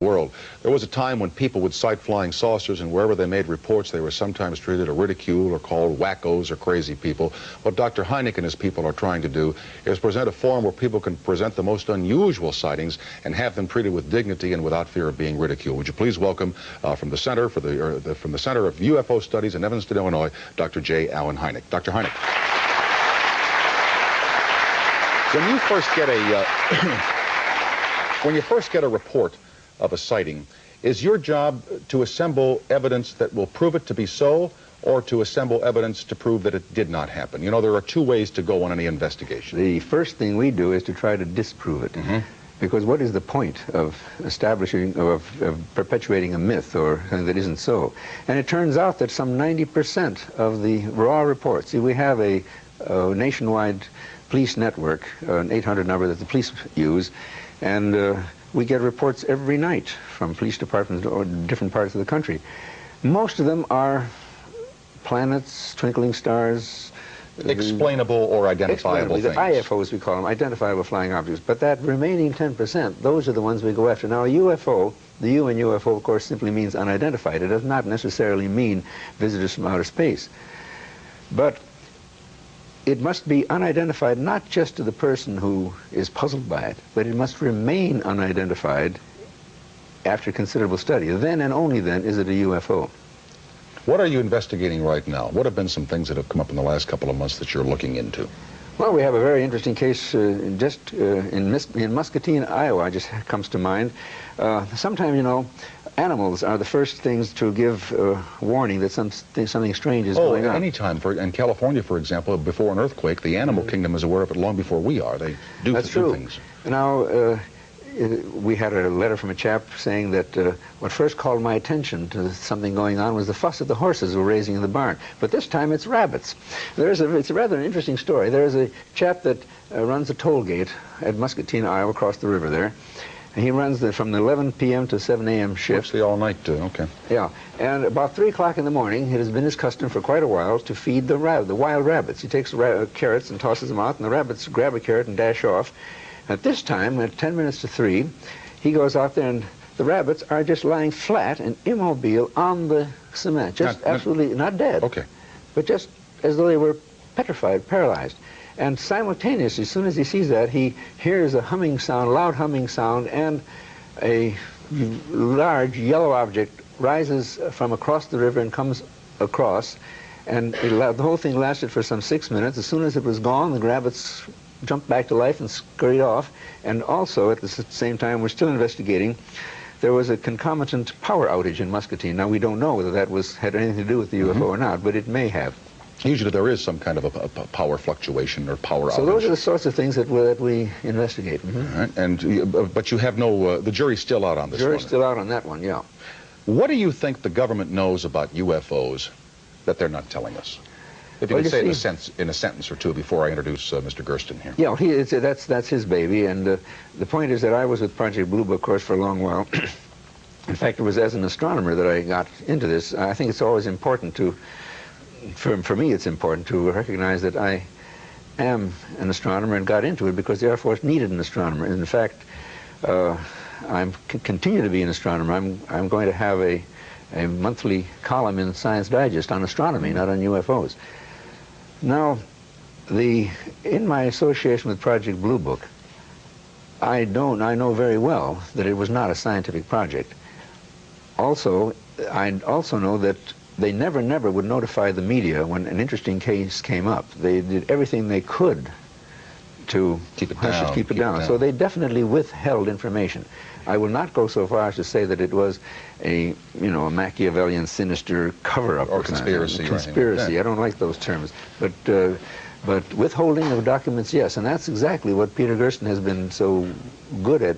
world. There was a time when people would sight flying saucers, and wherever they made reports, they were sometimes treated or ridiculed or called wackos or crazy people. What Dr. Hynek and his people are trying to do is present a forum where people can present the most unusual sightings and have them treated with dignity and without fear of being ridiculed. Would you please welcome from the Center of UFO Studies in Evanston, Illinois, Dr. J. Allen Hynek. Dr. Hynek. When you first get a report of a sighting, is your job to assemble evidence that will prove it to be so, or to assemble evidence to prove that it did not happen? You know, there are two ways to go on any investigation. The first thing we do is to try to disprove it. Because what is the point of establishing, of perpetuating a myth or something that isn't so? And it turns out that some 90% of the raw reports, see, we have a nationwide police network, an 800 number that the police use, and we get reports every night from police departments or different parts of the country. Most of them are planets, twinkling stars. Explainable or identifiable things. The IFOs, we call them, identifiable flying objects. But that remaining 10%, those are the ones we go after. Now, a UFO, the U in UFO, of course, simply means unidentified. It does not necessarily mean visitors from outer space. But it must be unidentified not just to the person who is puzzled by it, but it must remain unidentified after considerable study. Then and only then is it a UFO. What are you investigating right now? What have been some things that have come up in the last couple of months that you're looking into? Well, we have a very interesting case in Muscatine, Iowa, just comes to mind. Sometimes, you know, animals are the first things to give warning that something strange is going on. Any time. In California, for example, before an earthquake, the animal kingdom is aware of it long before we are. They do That's true. Things. Now, we had a letter from a chap saying that what first called my attention to something going on was the fuss that the horses were raising in the barn. But this time it's rabbits. It's a rather interesting story. There's a chap that runs a toll gate at Muscatine, Iowa, across the river there. And he runs from the 11 p.m. to 7 a.m. shift. Works the all-night, okay. Yeah. And about 3 o'clock in the morning, it has been his custom for quite a while to feed the wild rabbits. He takes carrots and tosses them out, and the rabbits grab a carrot and dash off. At this time, at 10 minutes to 3, he goes out there, and the rabbits are just lying flat and immobile on the cement, just absolutely not dead, but just as though they were petrified, paralyzed. And simultaneously, as soon as he sees that, he hears a humming sound, loud humming sound, and a large yellow object rises from across the river and comes across, and the whole thing lasted for some 6 minutes. As soon as it was gone, the rabbits jumped back to life and scurried off. And also, at the same time, we're still investigating, there was a concomitant power outage in Muscatine. Now, we don't know whether that had anything to do with the UFO or not, but it may have. Usually there is some kind of a power fluctuation or power outage. So those are the sorts of things that we investigate. All right. And, but you have no, the jury's still out on this one. The jury's still out on that one, yeah. What do you think the government knows about UFOs that they're not telling us? If you could say it in a sentence or two before I introduce Mr. Gersten here. Yeah, that's his baby, and the point is that I was with Project Blue Book, of course, for a long while. In fact, it was as an astronomer that I got into this. I think it's always important to, for me it's important to recognize that I am an astronomer and got into it because the Air Force needed an astronomer. And in fact, I continue to be an astronomer. I'm going to have a monthly column in Science Digest on astronomy, not on UFOs. Now, in my association with Project Blue Book, I know very well that it was not a scientific project. Also, I also know that they never would notify the media when an interesting case came up. They did everything they could to keep it down. So they definitely withheld information. I will not go so far as to say that it was a Machiavellian, sinister cover-up or conspiracy. Conspiracy. I don't like those terms. But withholding of documents, yes, and that's exactly what Peter Gersten has been so good at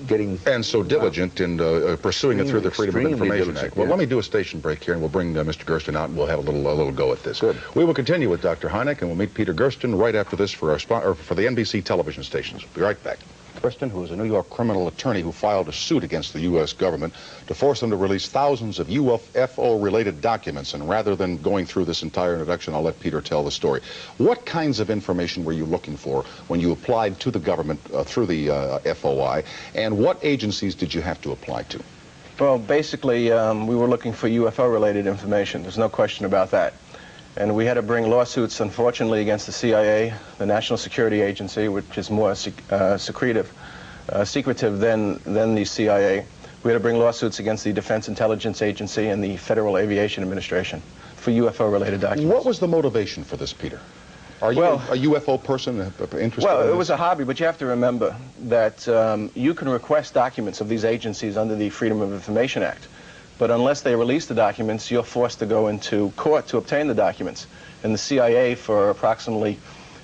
getting. And so diligent in pursuing it through the Freedom of Information Act. Well, let me do a station break here, and we'll bring Mr. Gersten out, and we'll have a little go at this. Good. We will continue with Dr. Hynek, and we'll meet Peter Gersten right after this for the NBC television stations. We'll be right back. Gersten, who is a New York criminal attorney who filed a suit against the U.S. government to force them to release thousands of UFO-related documents. And rather than going through this entire introduction, I'll let Peter tell the story. What kinds of information were you looking for when you applied to the government through the FOI, and what agencies did you have to apply to? Well, basically, we were looking for UFO-related information. There's no question about that. And we had to bring lawsuits, unfortunately, against the CIA, the National Security Agency, which is more secretive than the CIA. We had to bring lawsuits against the Defense Intelligence Agency and the Federal Aviation Administration for UFO-related documents. What was the motivation for this, Peter? Are you a UFO person interested Well, in it this? was a hobby, but you have to remember that you can request documents of these agencies under the Freedom of Information Act. But unless they release the documents, you're forced to go into court to obtain the documents. And the CIA, for approximately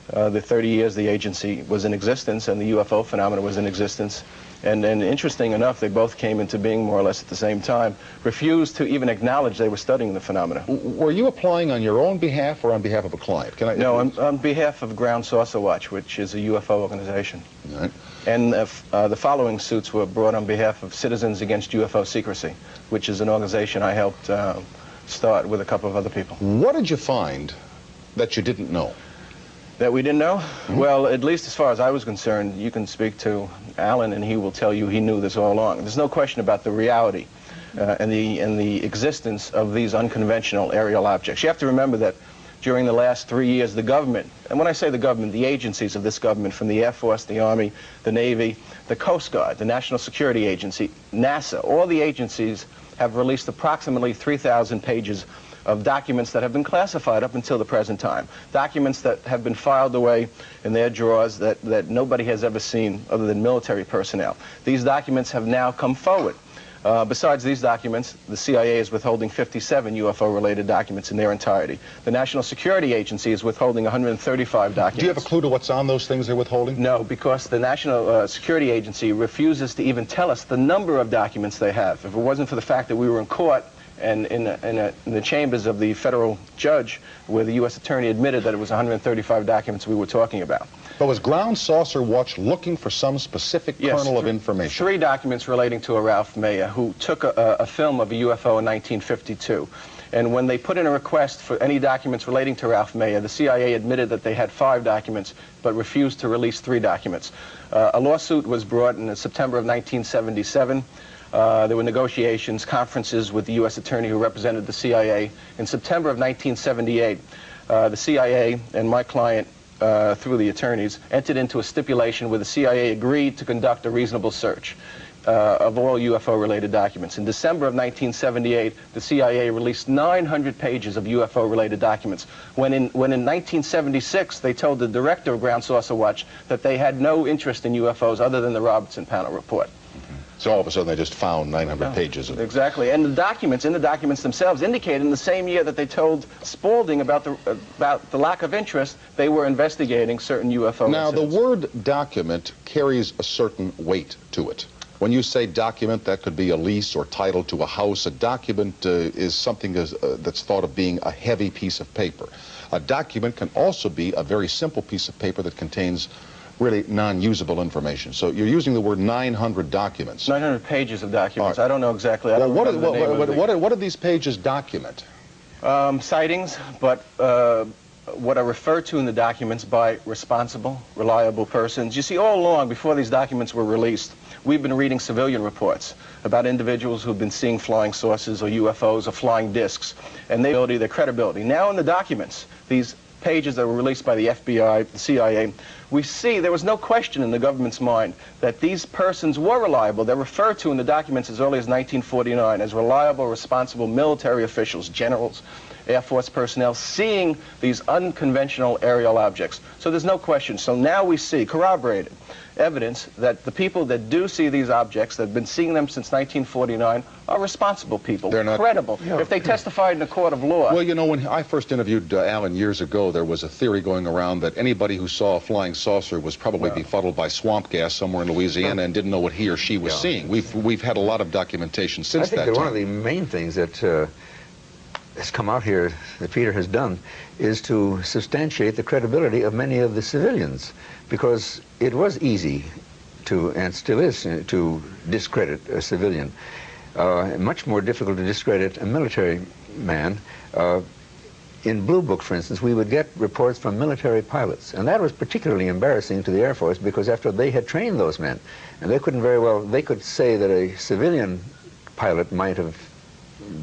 the 30 years the agency was in existence and the UFO phenomena was in existence, and interesting enough, they both came into being more or less at the same time, refused to even acknowledge they were studying the phenomena. Were you applying on your own behalf or on behalf of a client? No, on behalf of Ground Saucer Watch, which is a UFO organization. All right. And the following suits were brought on behalf of Citizens Against UFO Secrecy, which is an organization I helped start with a couple of other people. What did you find that you didn't know? That we didn't know? Mm-hmm. Well, at least as far as I was concerned, you can speak to Alan and he will tell you he knew this all along. There's no question about the reality and the existence of these unconventional aerial objects. You have to remember that during the last 3 years, the government, and when I say the government, the agencies of this government, from the Air Force, the Army, the Navy, the Coast Guard, the National Security Agency, NASA, all the agencies have released approximately 3,000 pages of documents that have been classified up until the present time. Documents that have been filed away in their drawers that nobody has ever seen other than military personnel. These documents have now come forward. Besides these documents, the CIA is withholding 57 UFO-related documents in their entirety. The National Security Agency is withholding 135 documents. Do you have a clue to what's on those things they're withholding? No, because the National Security Agency refuses to even tell us the number of documents they have. If it wasn't for the fact that we were in court and in the chambers of the federal judge, where the U.S. attorney admitted that it was 135 documents we were talking about. But was Ground Saucer Watch looking for some specific kernel of information? 3 documents relating to a Ralph Mayer who took a film of a UFO in 1952. And when they put in a request for any documents relating to Ralph Mayer, the CIA admitted that they had 5 documents, but refused to release 3 documents. A lawsuit was brought in September of 1977. There were negotiations, conferences with the U.S. attorney who represented the CIA. In September of 1978, the CIA and my client, through the attorneys, entered into a stipulation where the CIA agreed to conduct a reasonable search of all UFO-related documents. In December of 1978, the CIA released 900 pages of UFO-related documents, when in 1976 they told the director of Ground Saucer Watch that they had no interest in UFOs other than the Robertson Panel report. So all of a sudden they just found 900 pages of... Exactly, and the documents themselves indicate in the same year that they told Spaulding about the lack of interest, they were investigating certain UFO Now, incidents. the word document carries a certain weight to it. When you say document, that could be a lease or title to a house. A document is something that's thought of being a heavy piece of paper. A document can also be a very simple piece of paper that contains really non-usable information. So you're using the word 900 documents. 900 pages of documents. Right. I don't know exactly. Well, what do these pages document? Sightings, but what are referred to in the documents by responsible, reliable persons. You see, all along, before these documents were released, we've been reading civilian reports about individuals who've been seeing flying saucers or UFOs or flying discs, and their credibility. Now in the documents, these pages that were released by the FBI, the CIA, we see there was no question in the government's mind that these persons were reliable. They're referred to in the documents as early as 1949 as reliable, responsible military officials, generals, Air Force personnel, seeing these unconventional aerial objects. So there's no question. So now we see corroborated evidence that the people that do see these objects, that have been seeing them since 1949, are responsible people. They're not credible. Yeah. If they testified in a court of law. Well, you know, when I first interviewed Alan years ago, there was a theory going around that anybody who saw a flying saucer was probably befuddled by swamp gas somewhere in Louisiana and didn't know what he or she was seeing. We've had a lot of documentation since that time. I think that one of the main things that has come out here that Peter has done is to substantiate the credibility of many of the civilians, because it was easy and still is, to discredit a civilian. Much more difficult to discredit a military man. In Blue Book, for instance, we would get reports from military pilots, and that was particularly embarrassing to the Air Force because after they had trained those men, and they couldn't very well, they could say that a civilian pilot might have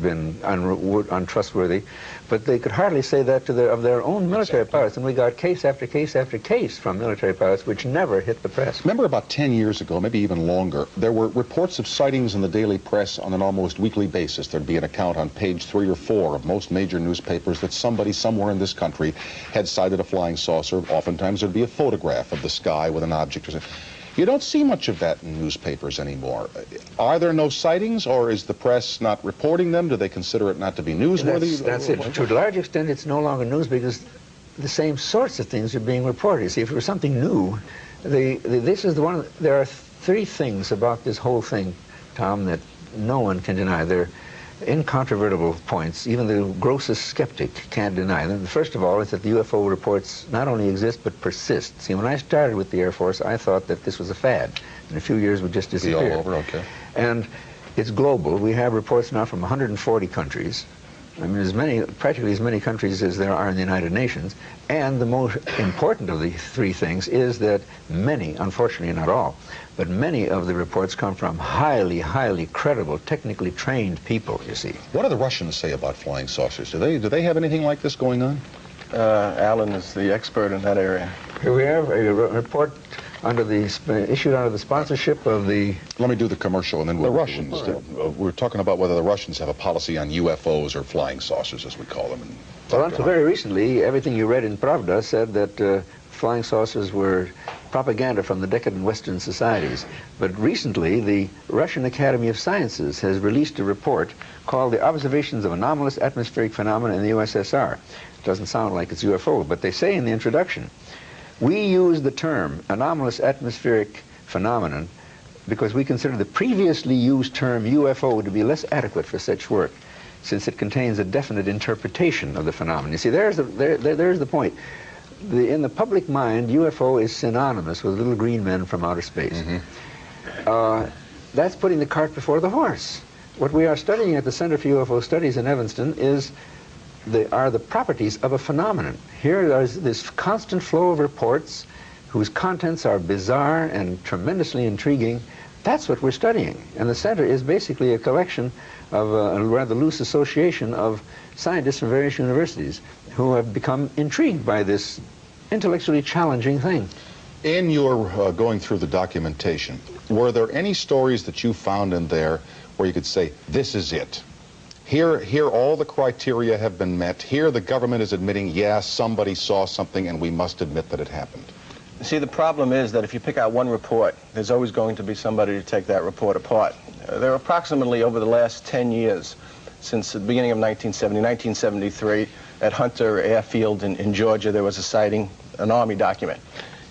been untrustworthy, but they could hardly say that to of their own military pilots, and we got case after case after case from military pilots which never hit the press. Remember about 10 years ago, maybe even longer, there were reports of sightings in the daily press on an almost weekly basis. There'd be an account on page 3 or 4 of most major newspapers that somebody somewhere in this country had sighted a flying saucer. Oftentimes there'd be a photograph of the sky with an object or something. You don't see much of that in newspapers anymore. Are there no sightings, or is the press not reporting them? Do they consider it not to be newsworthy? That's it. To a large extent, it's no longer news because the same sorts of things are being reported. You see, if it was something new, this is the one. There are 3 things about this whole thing, Tom, that no one can deny. They're incontrovertible points. Even the grossest skeptic can't deny them. First of all is that the UFO reports not only exist but persist. See, when I started with the Air Force, I thought that this was a fad. In a few years would just disappear. Be all over, okay. And it's global. We have reports now from 140 countries. I mean, practically as many countries as there are in the United Nations. And the most important of the 3 things is that many, unfortunately not all, but many of the reports come from highly, highly credible, technically trained people, you see. What do the Russians say about flying saucers? Do they have anything like this going on? Alan is the expert in that area. Here we have a report issued under the sponsorship of the... Let me do the commercial and then we'll... The Russians. We're talking about whether the Russians have a policy on UFOs or flying saucers, as we call them. Well, until very recently, everything you read in Pravda said that flying saucers were propaganda from the decadent Western societies. But recently, the Russian Academy of Sciences has released a report called The Observations of Anomalous Atmospheric Phenomena in the USSR. It doesn't sound like it's UFO, but they say in the introduction, we use the term anomalous atmospheric phenomenon because we consider the previously used term UFO to be less adequate for such work, since it contains a definite interpretation of the phenomenon. You see, there's the point. In the public mind, UFO is synonymous with little green men from outer space. Mm-hmm. That's putting the cart before the horse. What we are studying at the Center for UFO Studies in Evanston are the properties of a phenomenon. Here there's this constant flow of reports whose contents are bizarre and tremendously intriguing. That's what we're studying. And the center is basically a collection of a rather loose association of scientists from various universities who have become intrigued by this intellectually challenging thing. In your going through the documentation, were there any stories that you found in there where you could say, this is it? Here all the criteria have been met. Here the government is admitting, yeah, somebody saw something and we must admit that it happened. See, the problem is that if you pick out one report, there's always going to be somebody to take that report apart. There are approximately, over the last 10 years, since the beginning of 1973, at Hunter Airfield in Georgia, there was a sighting, an Army document.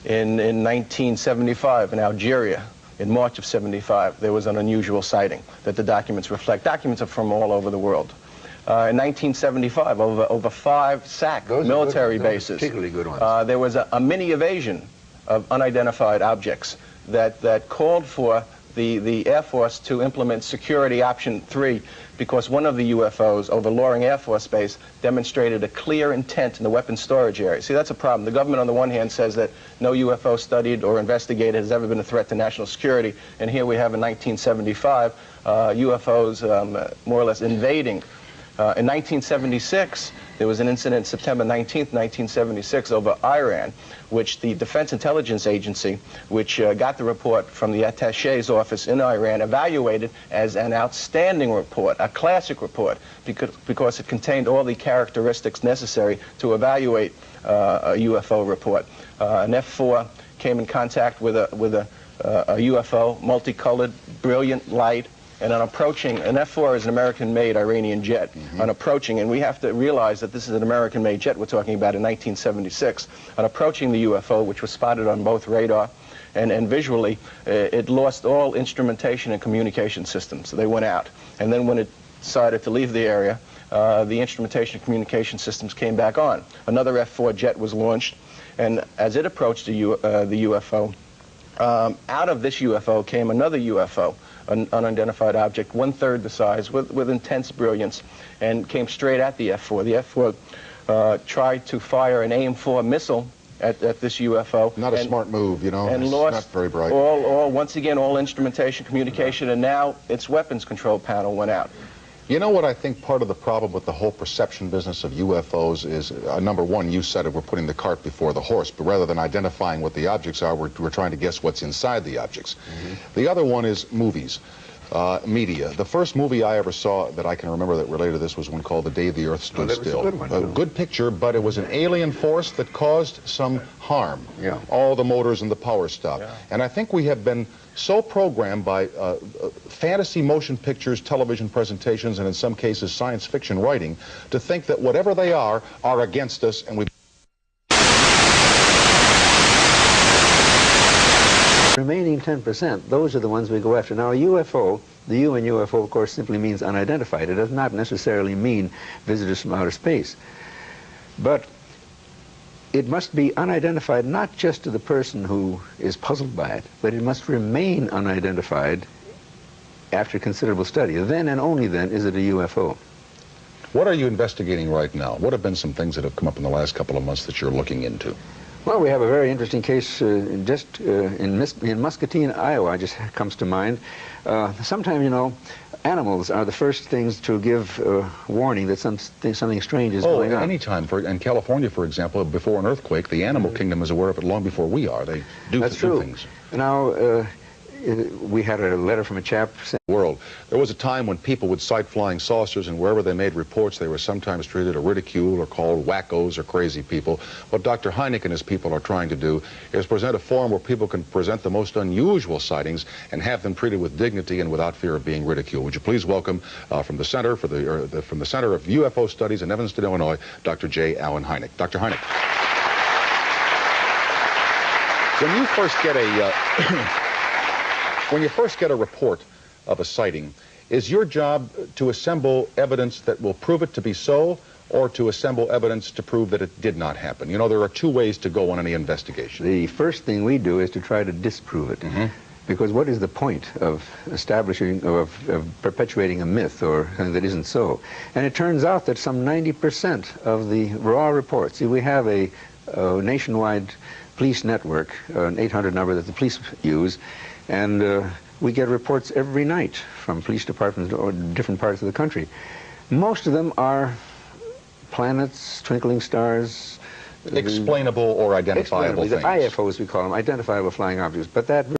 In 1975, in Algeria, in March of '75, there was an unusual sighting that the documents reflect. Documents are from all over the world. In 1975, over 5 SAC military bases, particularly good ones. There was a mini evasion of unidentified objects that called for the Air Force to implement Security Option 3 because one of the UFOs over Loring Air Force Base demonstrated a clear intent in the weapons storage area. See, that's a problem. The government on the one hand says that no UFO studied or investigated has ever been a threat to national security, and here we have in 1975 UFOs more or less invading. In 1976, there was an incident September 19th, 1976 over Iran, which the Defense Intelligence Agency, which got the report from the attaché's office in Iran, evaluated as an outstanding report, a classic report, because it contained all the characteristics necessary to evaluate a UFO report. An F-4 came in contact with a UFO, multicolored, brilliant light, and on approaching, an F-4 is an American-made Iranian jet. Mm-hmm. On approaching, and we have to realize that this is an American-made jet we're talking about in 1976. On approaching the UFO, which was spotted on both radar and visually, it lost all instrumentation and communication systems. They went out. And then when it decided to leave the area, the instrumentation and communication systems came back on. Another F-4 jet was launched, and as it approached the UFO, Out of this UFO came another UFO, an unidentified object, 1/3 the size, with intense brilliance, and came straight at the F-4. The F-4 tried to fire an AIM-4 missile at this UFO. Not a smart move, you know. And it's lost not very bright. once again, all instrumentation, communication, and now its weapons control panel went out. You know what I think part of the problem with the whole perception business of UFOs is, number one, you said it, we're putting the cart before the horse, but rather than identifying what the objects are, we're trying to guess what's inside the objects. The other one is movies, media. The first movie I ever saw that I can remember that related to this was one called The Day the Earth Stood Still. Was a good one. A good picture, but it was an alien force that caused some harm. Yeah. All the motors and the power stopped. Yeah. And I think we have been so programmed by fantasy motion pictures, television presentations, and in some cases science fiction writing, to think that whatever they are against us, and we remaining 10%, those are the ones we go after. Now, a UFO, the U in UFO, of course, simply means unidentified. It does not necessarily mean visitors from outer space. But it must be unidentified not just to the person who is puzzled by it, but it must remain unidentified after considerable study. Then and only then is it a UFO. What are you investigating right now? What have been some things that have come up in the last couple of months that you're looking into? Well, we have a very interesting case in Muscatine, Iowa, just comes to mind. Sometimes, you know, animals are the first things to give warning that something strange is going on. Anytime. In California, for example, before an earthquake, the animal kingdom is aware of it long before we are. They do things. Now, we had a letter from a chap saying, world. There was a time when people would sight flying saucers, and wherever they made reports, they were sometimes treated or ridiculed or called wackos or crazy people. What Dr. Hynek and his people are trying to do is present a forum where people can present the most unusual sightings and have them treated with dignity and without fear of being ridiculed. Would you please welcome from the Center of UFO Studies in Evanston, Illinois, Dr. J. Allen Hynek. Dr. Hynek. When you first get a report of a sighting, is your job to assemble evidence that will prove it to be so, or to assemble evidence to prove that it did not happen? You know, there are two ways to go on any investigation. The first thing we do is to try to disprove it. Because what is the point of establishing, of perpetuating a myth or something that isn't so? And it turns out that some 90% of the raw reports, see, we have a nationwide police network, an 800 number that the police use, and we get reports every night from police departments or different parts of the country. Most of them are planets, twinkling stars. Explainable or identifiable things. The IFOs, we call them, identifiable flying objects. But that